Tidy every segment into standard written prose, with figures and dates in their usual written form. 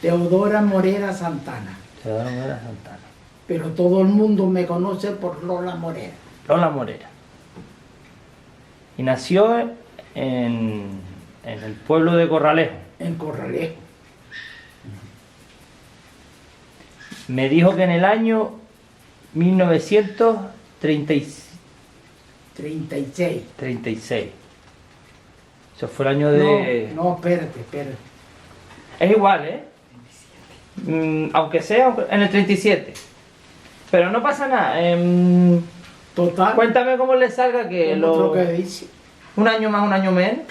Teodora Morera Santana. Teodora Morera Santana. Pero todo el mundo me conoce por Lola Morera. Lola Morera. Y nació en el pueblo de Corralejo. En Corralejo. Me dijo que en el año 36. 36. Eso fue el año de... No, espérate. Es igual, ¿eh? Aunque sea en el 37. Pero no pasa nada. Total. Cuéntame cómo le salga que Lo que dice. un año más, un año menos.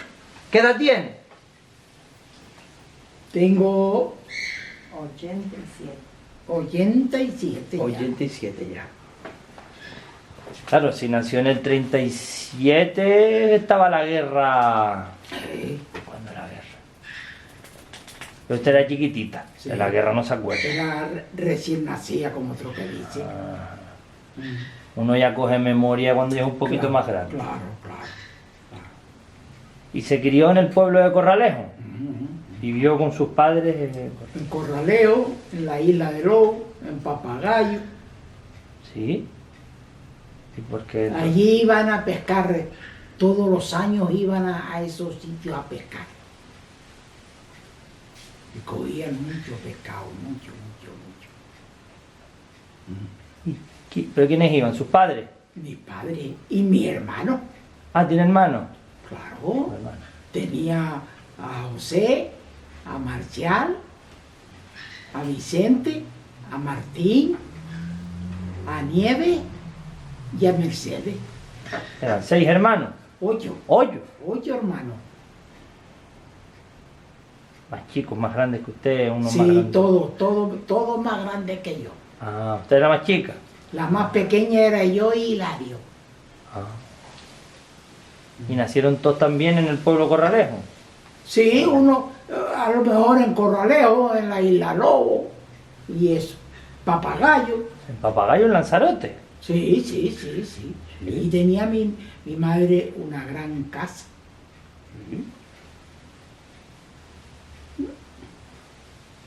¿Qué edad tiene? Tengo 87. 87 ya. 87 ya. Claro, si nació en el 37 estaba la guerra. ¿Cuándo la guerra? Pero usted era chiquitita, Sí. de la guerra no se acuerda. Era recién nacida, como otro que dice. Uno ya coge memoria cuando ya es un poquito Claro, más grande. Claro. Y se crió en el pueblo de Corralejo. Vivió con sus padres En Corraleo, en la isla de Lobo, en Papagayo. Sí. ¿Y por qué? Allí iban a pescar, todos los años iban a esos sitios a pescar. Y cogían mucho pescado, mucho. ¿Pero quiénes iban? ¿Sus padres? Mi padre y mi hermano, Ah, ¿tiene hermanos? claro, Hermanos. tenía a José, a Marcial, a Vicente, a Martín, a Nieve y a Mercedes. Eran 6 hermanos. 8 hermanos. Más chicos, más grandes que usted, uno más Sí, grande. todo más grande que yo. Ah, usted era más chica. La más pequeña era yo y Hilario. Ah. ¿Y nacieron todos también en el pueblo Corralejo? Sí, uno a lo mejor en Corralejo, en la isla Lobo y eso. Papagayo. En Papagayo, en Lanzarote. Sí. Y tenía mi madre una gran casa.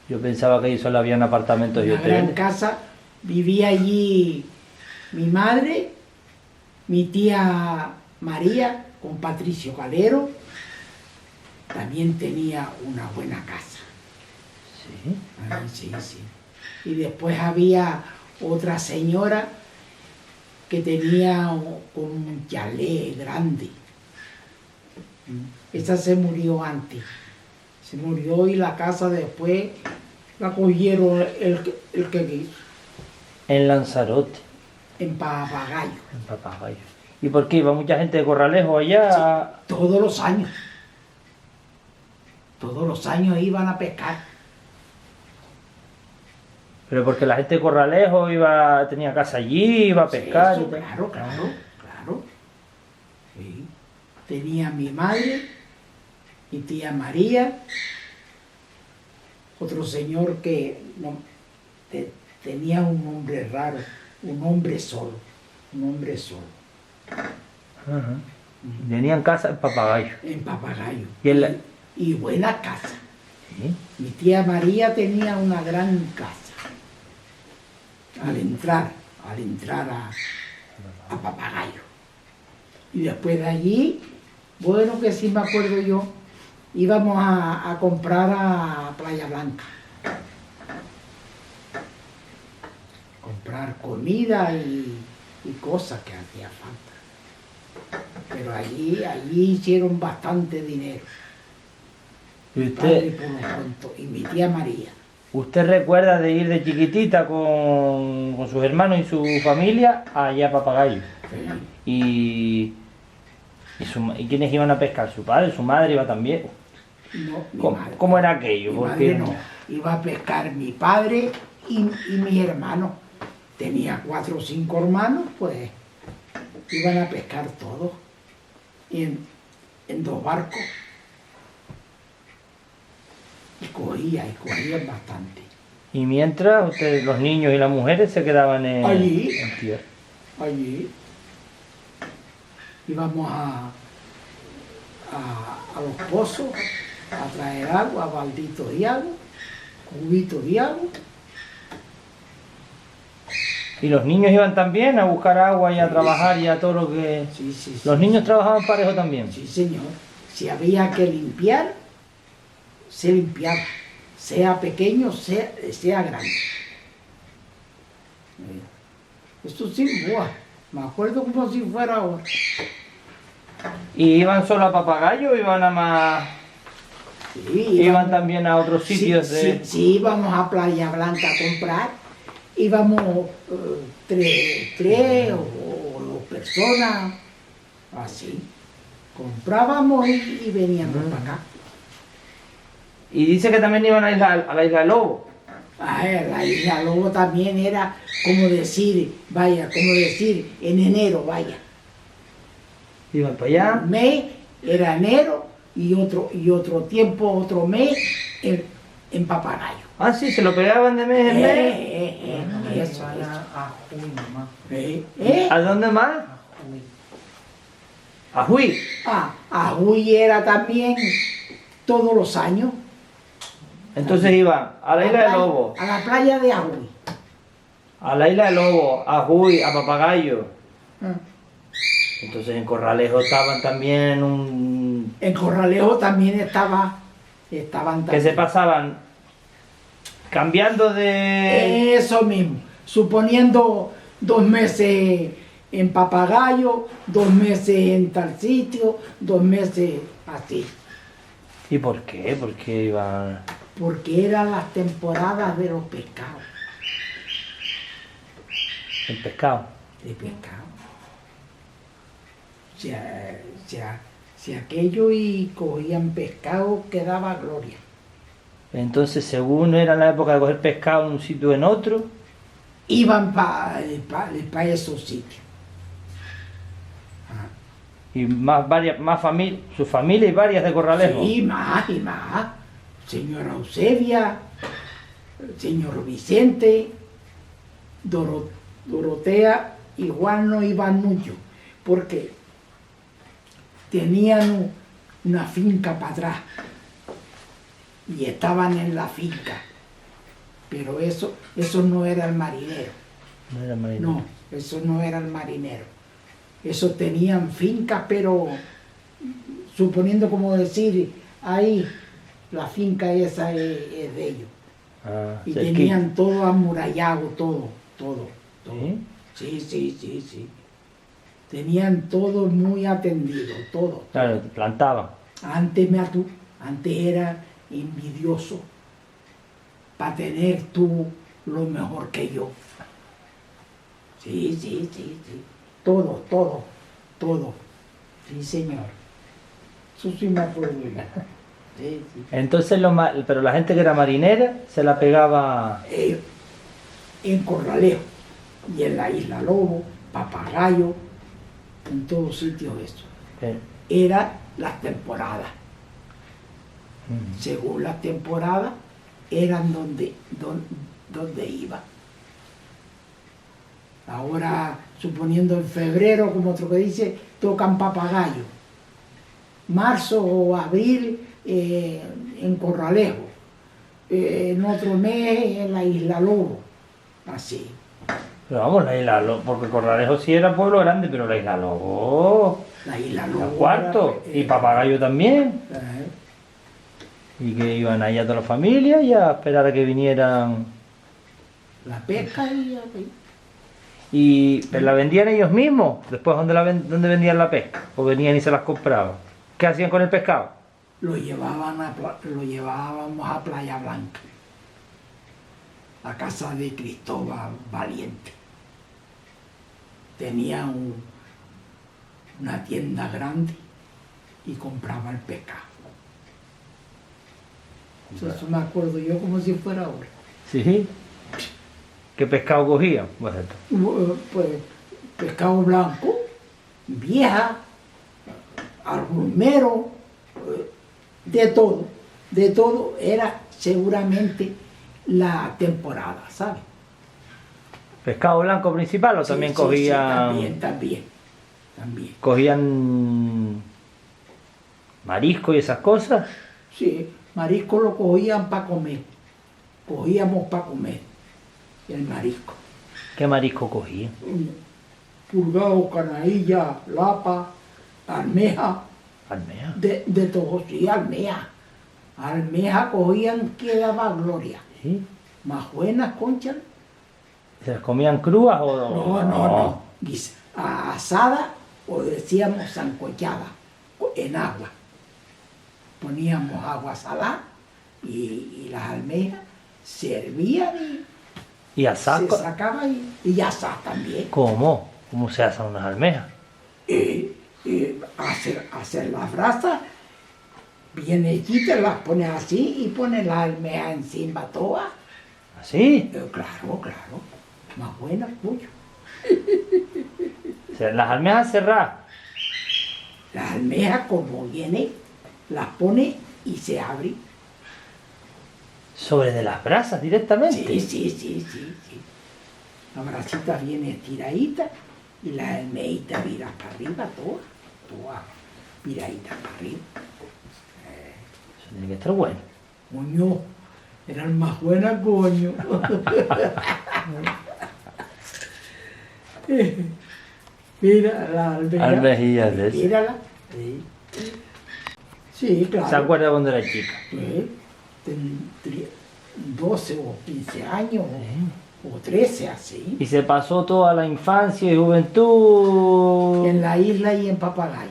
Yo pensaba que ahí solo habían apartamentos y Una gran hoteles. casa. Vivía allí mi madre, mi tía María con Patricio Calero. También tenía una buena casa. Sí. Sí. Y después había otra señora que tenía como un chalet grande. Esa se murió antes. Se murió y la casa después la cogieron el que quiso, En Lanzarote, en Papagayo. en Papagayo. ¿Y por qué iba mucha gente de Corralejo allá? Todos los años. Todos los años iban a pescar. Pero porque la gente de Corralejo tenía casa allí, iba a pescar. Sí, y tal. claro. Sí. Tenía mi madre, mi tía María, otro señor que tenía un nombre raro, un hombre solo. Ajá. Tenían casa en Papagayo. En Papagayo. Y Y buena casa. Sí. Mi tía María tenía una gran casa. Al entrar a Papagayo. Y después de allí, bueno que sí me acuerdo yo, íbamos a comprar a Playa Blanca. Comprar comida y cosas que hacía falta. Pero allí hicieron bastante dinero. ¿Y Mi padre usted, por lo pronto, y mi tía María. usted recuerda de ir de chiquitita con sus hermanos y su familia allá a Papagayo? ¿Y quiénes iban a pescar? ¿Su padre? ¿Su madre iba también? No, mi ¿Cómo, madre. cómo era aquello? Mi Porque madre no. Iba a pescar mi padre y mis hermanos. Tenía 4 o 5 hermanos, pues iban a pescar todos en 2 barcos. Y cogían bastante. Y mientras ustedes, los niños y las mujeres se quedaban Allí. en tierra. Allí íbamos a los pozos a traer agua, balditos y agua, cubito de agua. ¿Y los niños iban también a buscar agua y a trabajar y a todo lo que...? Sí, sí, sí. ¿Los niños trabajaban parejo también? Sí, señor. Si había que limpiar, se limpiaba. Sea pequeño, sea grande. Esto sí, buah, me acuerdo como si fuera ahora. ¿Y iban solo a Papagayo o iban a más...? Sí, ¿Iban también a otros sí, sitios de...? sí, íbamos a Playa Blanca a comprar. Íbamos tres o dos personas, así. Comprábamos y veníamos para acá. Y dice que también iban a la isla Lobo. La Isla Lobo también era como decir, en enero, vaya. Iban para allá. Un mes era enero y otro tiempo, otro mes en Papagayo. Ah, sí, se lo pegaban de mes en mes. Eso. A Juy nomás. ¿A dónde más? A Juy. A Juí. A Huy era también todos los años. Entonces iban a la isla de Lobo, A la playa de Ajuy. a la isla de Lobo, a Juí, a Papagayo. Entonces en Corralejo estaban también en un... En Corralejo también estaban que también. se pasaban cambiando de... Eso mismo, suponiendo 2 meses en Papagayo, 2 meses en tal sitio, 2 meses así. ¿Y por qué? Porque iban... Porque eran las temporadas de los pescados, el pescado. de pescado. Si aquello y cogían pescado, quedaba gloria. Entonces, según era la época de coger pescado en un sitio o en otro, Iban para esos sitios. y más familias, su familia y varias de Corralejo. Sí, más y más. Señora Eusebia, señor Vicente, Dorotea, igual no iban mucho, porque tenían una finca para atrás y estaban en la finca, pero eso no era el marinero. No era marinero. No, eso no era el marinero. Eso tenían fincas, pero suponiendo como decir, ahí la finca esa es de ellos. Ah, Y cerquita. tenían todo amurallado, todo. ¿Sí? Sí. Tenían todo muy atendido, todo. Claro, plantaban. Antes era envidioso para tener tú lo mejor que yo. Sí. Todo. Sí, señor. Eso sí me acuerdo. Sí. Entonces, pero la gente que era marinera se la pegaba... En Corralejo y en la Isla Lobo, Papagayo, en todos sitios eso. Eran las temporadas. Según las temporadas, eran donde iban. Ahora, suponiendo en febrero, como otro que dice, tocan Papagayo. Marzo o abril en Corralejo. En otro mes en la Isla Lobo. Así. Pero vamos, la isla Lobo, porque Corralejo sí era pueblo grande, pero la isla Lobo... La Isla era Lobo. cuarto. era, Y Papagayo también. Y que iban allá toda la familia y a esperar a que vinieran... La pesca Y ¿pero la vendían ellos mismos? Después, ¿dónde vendían la pesca? ¿O venían y se las compraban? ¿Qué hacían con el pescado? lo llevábamos a Playa Blanca, a casa de Cristóbal Valiente. Tenía una tienda grande y compraba el pescado. Eso me acuerdo yo como si fuera ahora. ¿Sí? ¿Qué pescado cogían? Pues Pues pescado blanco, vieja, arrumero, de todo era seguramente la temporada, ¿sabes? ¿Pescado blanco principal o Sí, también sí, cogían... sí, también. ¿Cogían marisco y esas cosas? Sí, marisco lo cogían para comer. cogíamos para comer el marisco. ¿Qué marisco cogía? Pulgado, canadilla, lapa, almeja, Almeja. de todo, sí, almeja. Almeja cogían que daba gloria. ¿Sí? Más buenas, concha. ¿Se las comían crudas o No. Asada o decíamos sancochada en agua. Poníamos agua salada y las almejas se hervían ¿Y y asar? se sacaban y asar también. ¿Cómo? ¿Cómo se asan unas almejas? Hacer las brasas bien hechitas, las pones así y pones las almejas encima todas. ¿Así? Claro, más buenas, pollo. O sea, las almejas cerradas. Las almejas como viene, las pone y se abre. ¿Sobre de las brasas directamente? Sí. La brasita viene estiradita y las almejitas viras para arriba, todas viraditas para arriba. Eso tiene que estar bueno. Coño, eran más buenas, coño. Mira la almeja. Almejillas de esas. Mírala. Sí, claro. ¿Se acuerda cuando era chica? Tendría 12 o 15 años o 13 así. Y se pasó toda la infancia y juventud En la isla y en Papagayo.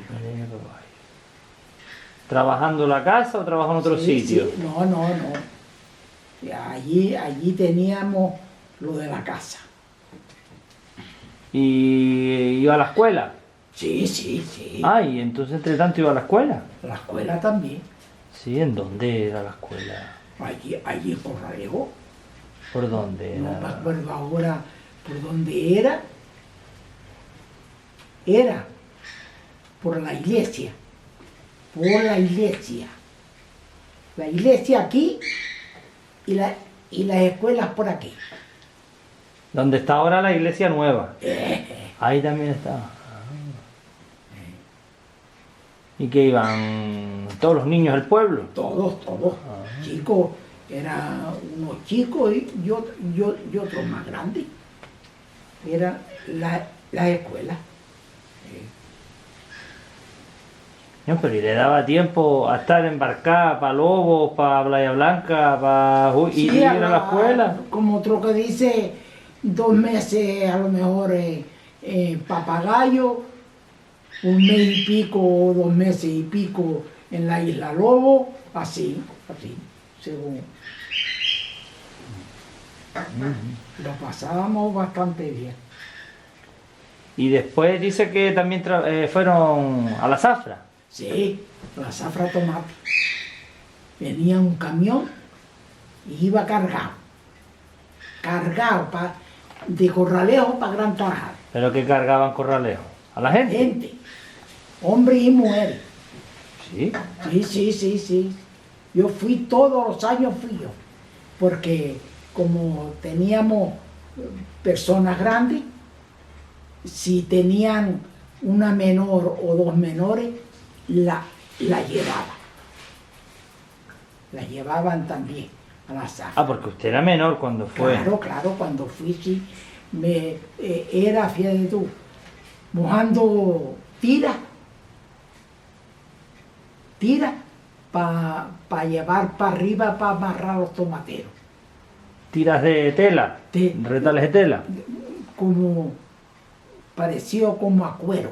¿Trabajando en la casa o trabajando en otro Sí, sitio? sí. No. Allí teníamos lo de la casa. ¿Y iba a la escuela? Sí. Ah, y entonces entre tanto iba a la escuela. La escuela también. Sí, ¿en dónde era la escuela? Allí en Corralejo. ¿Por dónde No me era? acuerdo ahora por dónde era. Era por la iglesia. La iglesia aquí y las escuelas por aquí. ¿Dónde está ahora la iglesia nueva? Ahí también estaba. ¿Y qué iban todos los niños del pueblo? Todos. Chicos, eran unos chicos y otros más grandes. Era la escuela. No, pero ¿y le daba tiempo a estar embarcada para Lobos, para Playa Blanca, para Sí, ir a la escuela? Como otro que dice, 2 meses a lo mejor Papagayo, 1 mes y pico o 2 meses y pico en la isla Lobo, así, según. Lo pasábamos bastante bien. Y después dice que también fueron a la zafra. Sí, la zafra tomate. Venía un camión y iba cargado de Corralejo para Gran Tarajal. Pero que cargaban corralejo. ¿A la gente? Gente, hombres y mujeres. Sí. Sí. Yo todos los años fui yo, porque como teníamos personas grandes, si tenían una menor o 2 menores, la llevaban también a la zafra. Ah, porque usted era menor cuando fue. Claro, cuando fui, sí, era, fíjate tú, mojando tira para llevar para arriba para amarrar los tomateros. Tiras de tela, retales de tela. Como parecido como a cuero.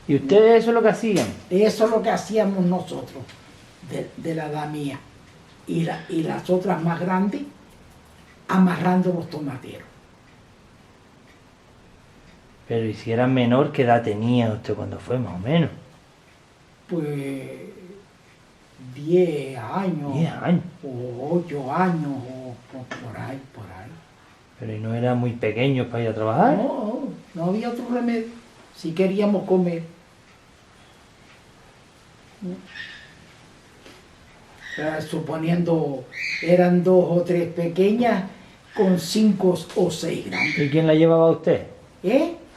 ¿Y ustedes eso es lo que hacían? Eso es lo que hacíamos nosotros, de la edad mía. Y las otras más grandes, amarrando los tomateros. Pero ¿y si era menor, qué edad tenía usted cuando fue, más o menos? Pues 10 años. 10 años. O 8 años, o por ahí. Pero ¿y no era muy pequeño para ir a trabajar? No había otro remedio. Si queríamos comer. Suponiendo eran 2 o 3 pequeñas con 5 o 6 grandes. ¿Y quién la llevaba a usted?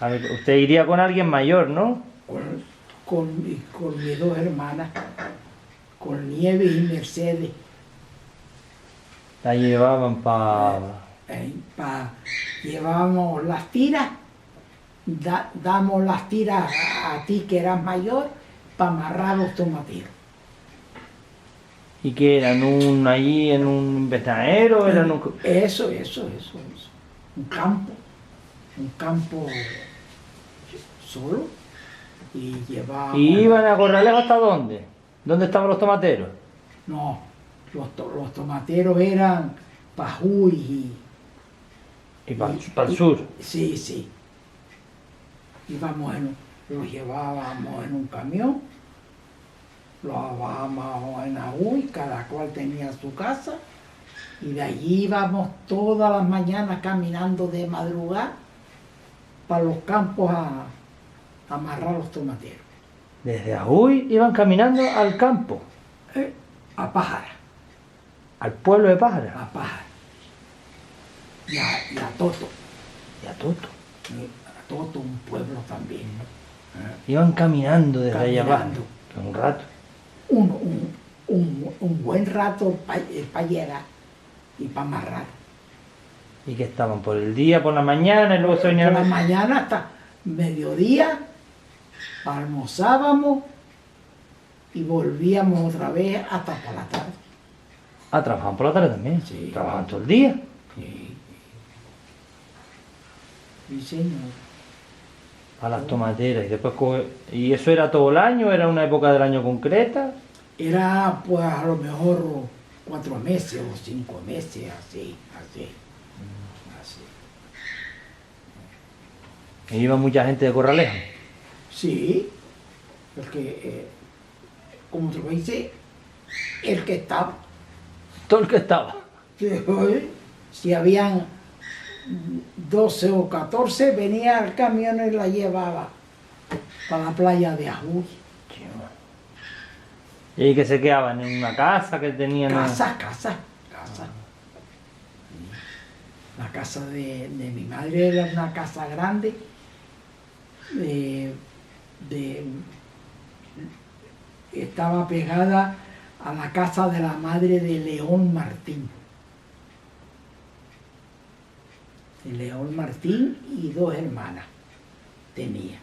A ver, usted iría con alguien mayor, ¿no? Con mis 2 hermanas. con Nieves y Mercedes. La llevaban para... Llevábamos las tiras, damos las tiras a ti que eras mayor para amarrar los tomateros. ¿Y qué eran? ¿Allí en un invernadero? ¿Eran un... Eso. Un campo solo. Y llevábamos... ¿Y iban a Corralejo hasta dónde? ¿Dónde estaban los tomateros? No, los tomateros eran Pajuy Y para el sur. Sí. Los llevábamos en un camión, los bajábamos en Ajuy, cada cual tenía su casa, y de allí íbamos todas las mañanas caminando de madrugada para los campos a amarrar los tomateros. Desde Ajuy iban caminando al campo, A Pájara, al pueblo de Pájara. a Pájara. Y a Toto. Y a Toto. A Toto, un pueblo también. Iban caminando desde allá abajo. Caminando. Un rato. Un buen rato para llegar y para amarrar. Y que estaban por el día, por la mañana, y luego se Por venían... la mañana hasta mediodía, almorzábamos y volvíamos otra vez hasta por la tarde. Ah, trabajaban por la tarde también. Sí. Trabajaban todo el día. Sí, señor. A las tomateras. Y después ¿Y eso era todo el año? ¿Era una época del año concreta? Era pues a lo mejor 4 meses o 5 meses, así. ¿Y iba mucha gente de Corralejo? Sí, porque, como te lo dice, el que estaba, Todo el que estaba. si habían 12 o 14, venía el camión y la llevaba para la playa de Ajuy. Y que se quedaban en una casa que tenían... Casa. La casa de mi madre era una casa grande, estaba pegada a la casa de la madre de León Martín. León Martín y 2 hermanas tenía.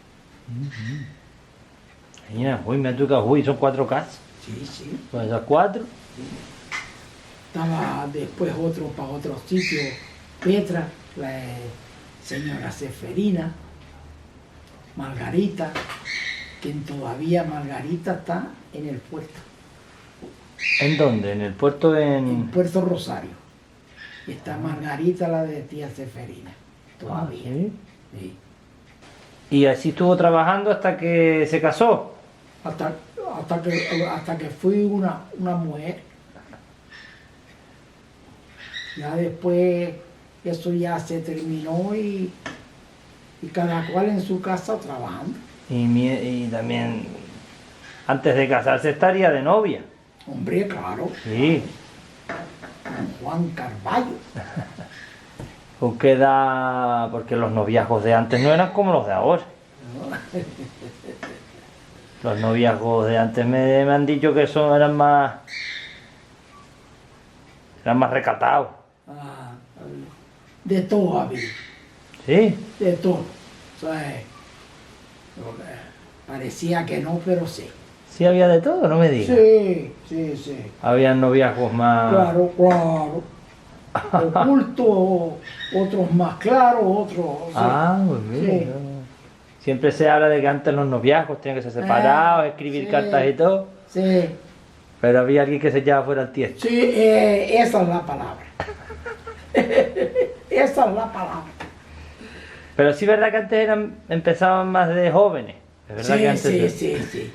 Mira, uy, me ha tocado, uy, son 4 casas. Sí. Pues esas 4. Estaba después otro para otro sitio, Petra, la señora Seferina, Margarita, que todavía Margarita está en el puerto. ¿En dónde? ¿En el puerto En Puerto Rosario. Está Margarita, la de tía Seferina, todavía. ¿Sí? Sí. Y así estuvo trabajando hasta que se casó. Hasta que fui una mujer. Ya después eso ya se terminó y cada cual en su casa trabajando. Y también, antes de casarse, estaría de novia. Hombre, claro, Sí. con Juan Carballo. ¿Con qué edad? Porque los noviazgos de antes no eran como los de ahora. Los noviazgos de antes me han dicho que eran más recatados. Ah, de todo había, ¿Sí? de todo. O sea, parecía que no, pero sí. Sí había de todo, no me digas. Sí. Habían noviazgos más... Claro. Ocultos, otros más claros, otros... sí. Ah, pues mira. Sí. Siempre se habla de que antes los noviazgos tenían que ser separados, escribir sí. cartas y todo. Sí, Pero había alguien que se echaba fuera el tiesto. sí, esa es la palabra. Esa es la palabra. Pero sí es verdad que antes empezaban más de jóvenes. Es verdad que antes... Sí.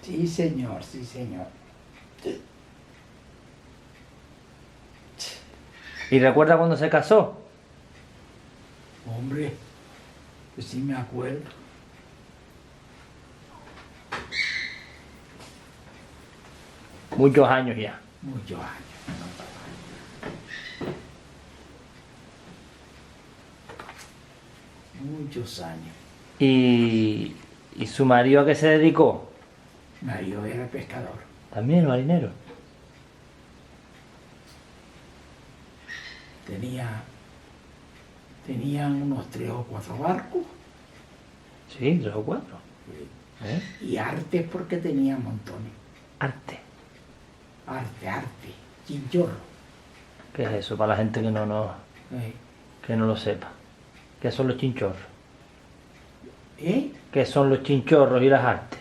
Sí, señor. ¿Y recuerda cuando se casó? Hombre, pues sí me acuerdo. Muchos años ya. Muchos años. Muchos años. ¿Y su marido a qué se dedicó? marido era pescador. También marinero. Tenían unos 3 o 4 barcos Sí, 3 o 4. ¿Eh? y artes porque tenía montones. Arte. Arte, chinchorro. ¿Qué es eso para la gente que Eh, que no lo sepa? ¿Qué son los chinchorros? ¿Eh? ¿Qué son los chinchorros y las artes?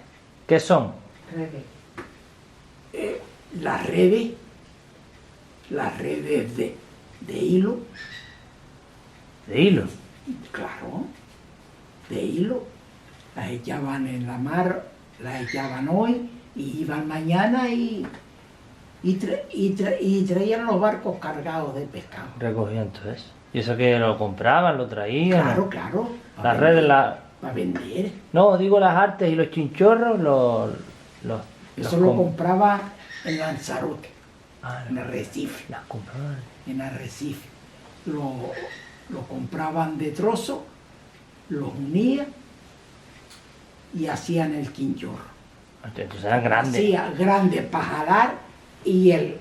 ¿Qué son? Las redes de hilo, De hilo. claro, de hilo, las echaban en la mar, las echaban hoy y iban mañana y traían los barcos cargados de pescado. Recogían todo eso. ¿Y eso que lo compraban, lo traían? Claro. Las redes, Para vender. No, digo las artes y los chinchorros, Eso lo compraba en Lanzarote, Ah, en Arrecife. las compraban. En Arrecife. Lo compraban de trozo, los unían y hacían el quinchorro. Entonces eran grandes. Hacía grande para jalar y el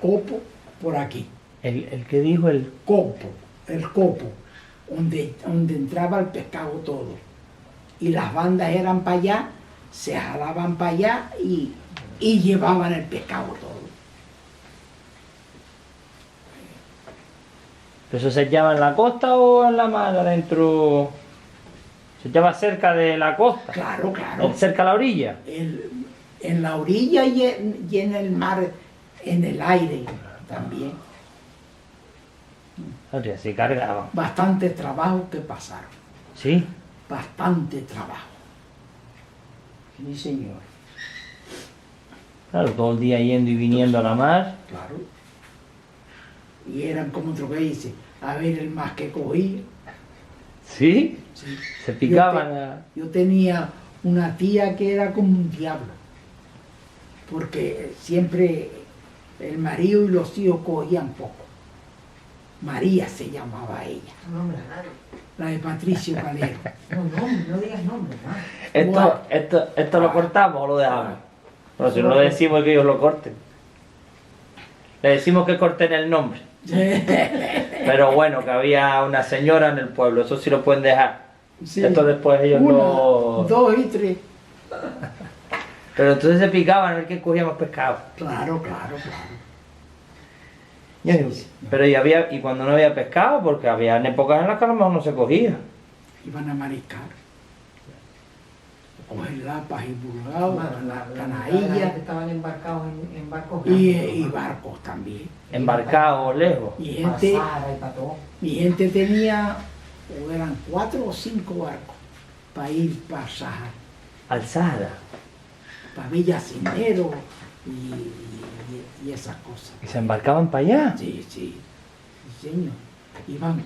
copo por aquí. El que dijo el... El copo, donde entraba el pescado todo. Y las bandas eran para allá, se jalaban para allá y llevaban el pescado todo. ¿Eso se echaba en la costa o en la mar adentro? ¿Se echaba cerca de la costa? Claro. ¿Cerca a la orilla? En la orilla y en el mar, en el aire también. Así, así cargaban. Bastante trabajo que pasaron. ¿Sí? Bastante trabajo. Sí, señor. Claro, todo el día yendo y viniendo a la mar. Claro. Y eran como otro que dice, a ver el más que cogía. ¿Sí? Sí. Se picaban. Yo tenía una tía que era como un diablo, porque siempre el marido y los hijos cogían poco. María se llamaba ella, Nombre a nadie. la de Patricio Calero. No digas nombre, ¿no? ¿Esto lo cortamos o lo dejamos? Bueno, si no lo decimos que ellos lo corten. Le decimos que corten el nombre. Pero bueno, que había una señora en el pueblo, eso sí lo pueden dejar. Sí. Esto después ellos Una, no... 2 y 3. Pero entonces se picaban a ver quién cogía más pescado. Claro. Pero y cuando no había pescado, porque había épocas en las que a lo mejor no se cogía. Iban a mariscar. Coger lapas y burgados, la canailla Estaban embarcados en barcos y barcos también. Embarcados lejos. Mi gente tenía, o eran 4 o 5 barcos para ir para Sáhara, Alzada. para Villa Cisneros y esas cosas. ¿Y se embarcaban para allá? Sí, señor. Iban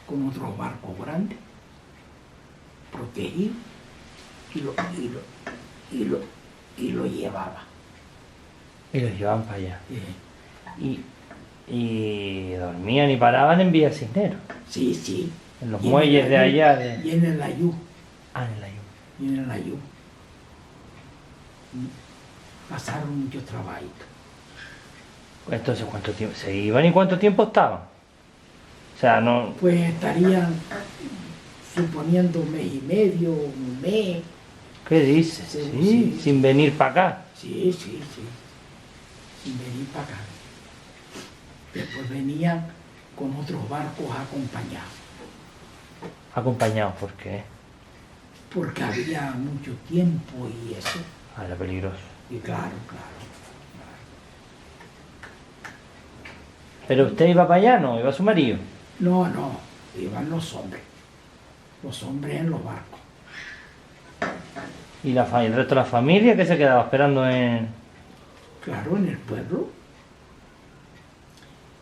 con otros barcos grandes, protegidos, y lo llevaba. Y los llevaban para allá. Eh, Y dormían y paraban en Villa Cisneros. Sí. En los Y en muelles el de Ayú, allá. De... Y en el Ayú. en la Yuma. Y en el Ayú. Pasaron mucho trabajo. Entonces, ¿cuánto tiempo se iban y cuánto tiempo estaban? O sea, no... Pues estarían suponiendo 1 mes y medio, 1 mes. ¿Qué dices? Sí. Sin venir para acá. Sí. Sin venir para acá. Después venían con otros barcos acompañados. Acompañados, ¿por qué? Porque había mucho tiempo y eso. Era peligroso. Y claro. ¿Pero usted iba para allá, no? ¿Iba su marido? No, iban los hombres. Los hombres en los barcos. ¿Y el resto de la familia que se quedaba esperando en...? Claro, en el pueblo.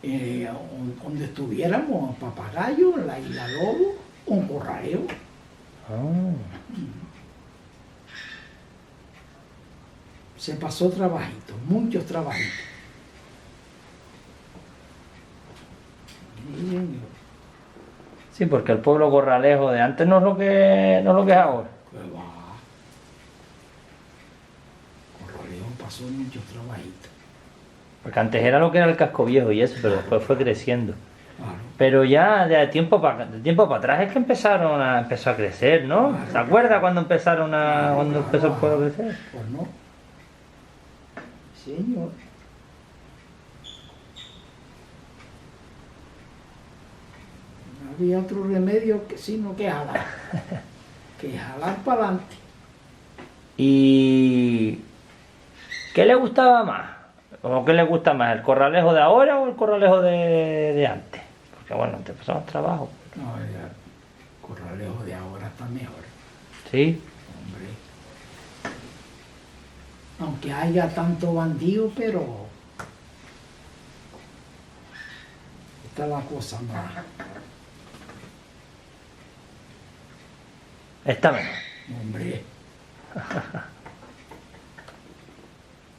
Donde estuviéramos, Papagayo, en la Isla Lobo, un corraleo. Se pasó trabajito, muchos trabajitos. Sí, porque el pueblo corralejo de antes no es lo que es ahora. Que va. pasó muchos trabajitos. Porque antes era lo que era el casco viejo y eso, pero después fue creciendo. Claro. Pero ya de tiempo para atrás es que empezó a crecer, ¿no? Claro. ¿Se acuerda cuando empezaron cuando Claro. empezó el pueblo a crecer? Pues no. Señor. No había otro remedio que sino que jalar. Que jalar para adelante. ¿Y qué le gustaba más? ¿O qué le gusta más? ¿El corralejo de ahora o el corralejo de antes? Porque bueno, antes pasamos trabajo. No, el corralejo de ahora está mejor, ¿Sí? hombre. Aunque haya tanto bandido, pero está la cosa más. Está mejor. Hombre.